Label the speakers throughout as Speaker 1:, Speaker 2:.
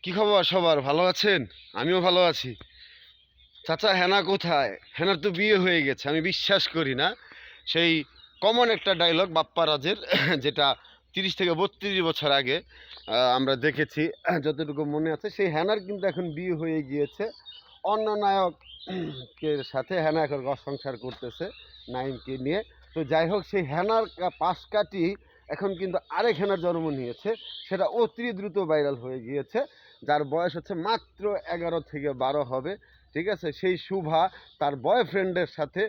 Speaker 1: কি খবর সবার? ভালো আছেন? আমিও ভালো আছি। চাচা, হেনা কোথায়? হেনার তো বিয়ে হয়ে গেছে। আমি বিশ্বাস করি না। সেই কমন একটা ডায়লগ বাপ্পা রাজের যেটা 30 থেকে 32 বছর আগে আমরা দেখেছি, যতটুকু মনে আছে। সেই হেনার কিন্তু এখন বিয়ে হয়ে গিয়েছে অন্য নায়কের সাথে। হেনা এখন ঘর সংসার করতেছে নাইমকে নিয়ে। তো যাই হোক, সেই হেনার পাশ কাটি এখন কিন্তু আরেক হেনার জন্ম নিয়েছে। সেটা অতি দ্রুত ভাইরাল হয়ে গিয়েছে, যার বয়স হচ্ছে মাত্র 11 থেকে 12 হবে। ঠিক আছে, সেই শুভা তার বয়ফ্রেন্ডের সাথে,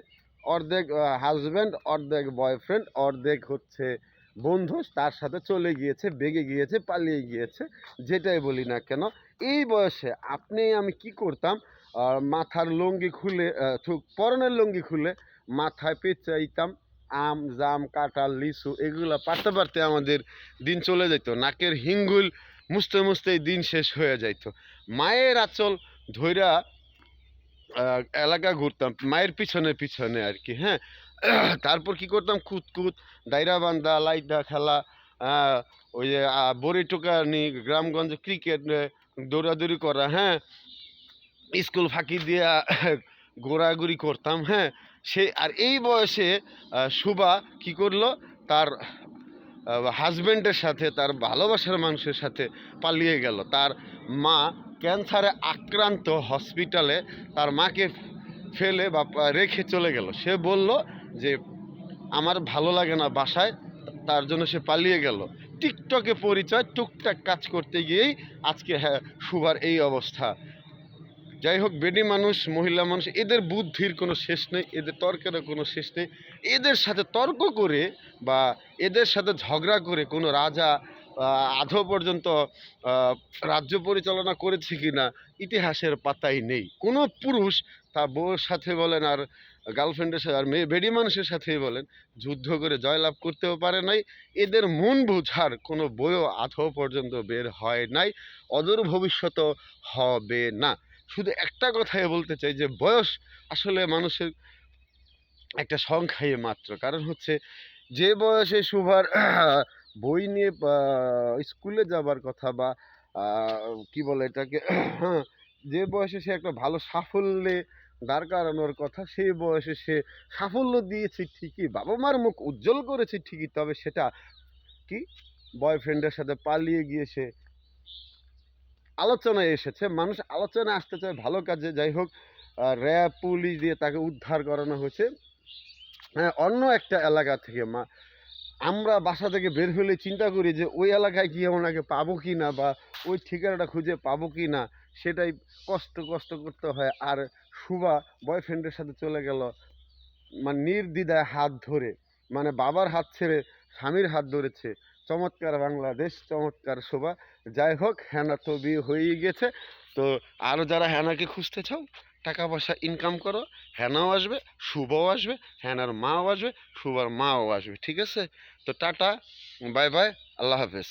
Speaker 1: অর্ধেক হাজব্যান্ড অর্ধেক বয়ফ্রেন্ড অর্ধেক হচ্ছে বন্ধু, তার সাথে চলে গিয়েছে, বেগে গিয়েছে, পালিয়ে গিয়েছে। যেটাই বলি না কেন, এই বয়সে আপনি আমি কি করতাম? মাথার লুঙ্গি খুলে, পরনের লুঙ্গি খুলে মাথায় পেঁচাইতাম আম জাম কাঁঠাল লিচু, এগুলা পারতে পারতে আমাদের দিন চলে যেত। নাকের হিঙ্গুল মুছতে মুছতেই দিন শেষ হয়ে যাইত। মায়ের আঁচল ধইরা এলাকা ঘুরতাম মায়ের পিছনে পিছনে আর কি, হ্যাঁ। তারপর কি করতাম? কুতকুত, দায়রা বান্ধা, লাইদা খেলা, ওই যে বড়ি টোকানি, গ্রামগঞ্জে ক্রিকেট দৌড়াদৌড়ি করা, হ্যাঁ। স্কুল ফাঁকি দিয়া ঘোরাঘুরি করতাম, হ্যাঁ। আর এই বয়সে সুবা কি করলো? তার হাজব্যান্ডের সাথে, তার ভালোবাসার মানুষের সাথে পালিয়ে গেল। তার মা ক্যান্সারে আক্রান্ত হসপিটালে, তার মাকে ফেলে বা রেখে চলে গেল। সে বলল যে আমার ভালো লাগে না বাসায়, তার জন্য সে পালিয়ে গেল। টিকটকে পরিচয়, টুকটাক কাজ করতে গিয়েই আজকে, হ্যাঁ, সুভার এই অবস্থা। যাই হোক, বেডি মানুষ, মহিলা মানুষ, এদের বুদ্ধির কোনো শেষ নেই, এদের তর্কেরও কোনো শেষ নেই। এদের সাথে তর্ক করে বা এদের সাথে ঝগড়া করে কোনো রাজা আদৌ পর্যন্ত রাজ্য পরিচালনা করেছে কিনা ইতিহাসের পাতাই নেই। কোনো পুরুষ তার বউর সাথে বলেন আর গার্লফ্রেন্ডের সাথে আর বেডি মানুষের সাথেই বলেন, যুদ্ধ করে জয়লাভ করতেও পারে নাই। এদের মন বোঝার কোনো বইও আদৌ পর্যন্ত বের হয় নাই, অদূর ভবিষ্যতও হবে না। শুধু একটা কথাই বলতে চাই যে বয়স আসলে মানুষের একটা সংখ্যাই মাত্র। কারণ হচ্ছে, যে বয়সে সুভার বই নিয়ে স্কুলে যাবার কথা, বা কি বলে এটাকে, যে বয়সে সে একটা ভালো সাফল্যে দাঁড় করানোর কথা, সেই বয়সে সে সাফল্য দিয়েছে ঠিকই, বাবা মার মুখ উজ্জ্বল করেছে ঠিকই, তবে সেটা কি, বয়ফ্রেন্ডের সাথে পালিয়ে গিয়ে সে আলোচনায় এসেছে। মানুষ আলোচনায় আসতে চায় ভালো কাজে। যাই হোক, র্যাব পুলিশ দিয়ে তাকে উদ্ধার করানো হয়েছে, হ্যাঁ, অন্য একটা এলাকা থেকে। আমরা বাসা থেকে বের হলে চিন্তা করি যে ওই এলাকায় গিয়ে ওনাকে পাবো কি না, বা ওই ঠিকানাটা খুঁজে পাবো কি না, সেটাই কষ্ট কষ্ট করতে হয়। আর সুভা বয়ফ্রেন্ডের সাথে চলে গেল, মানে নির্দ্বিধায় হাত ধরে, মানে বাবার হাত ছেড়ে স্বামীর হাত ধরেছে। চমৎকার বাংলাদেশ, চমৎকার শোভা। যাই হোক, হ্যানা তো বিয়ে হয়েই গেছে। তো আরও যারা হ্যানাকে খুঁজতে চাও, টাকা পয়সা ইনকাম করো, হ্যানাও আসবে, শুভও আসবে, হ্যানার মাও আসবে, শুভার মাও আসবে। ঠিক আছে? তো টাটা, বাই বাই, আল্লাহ হাফেজ।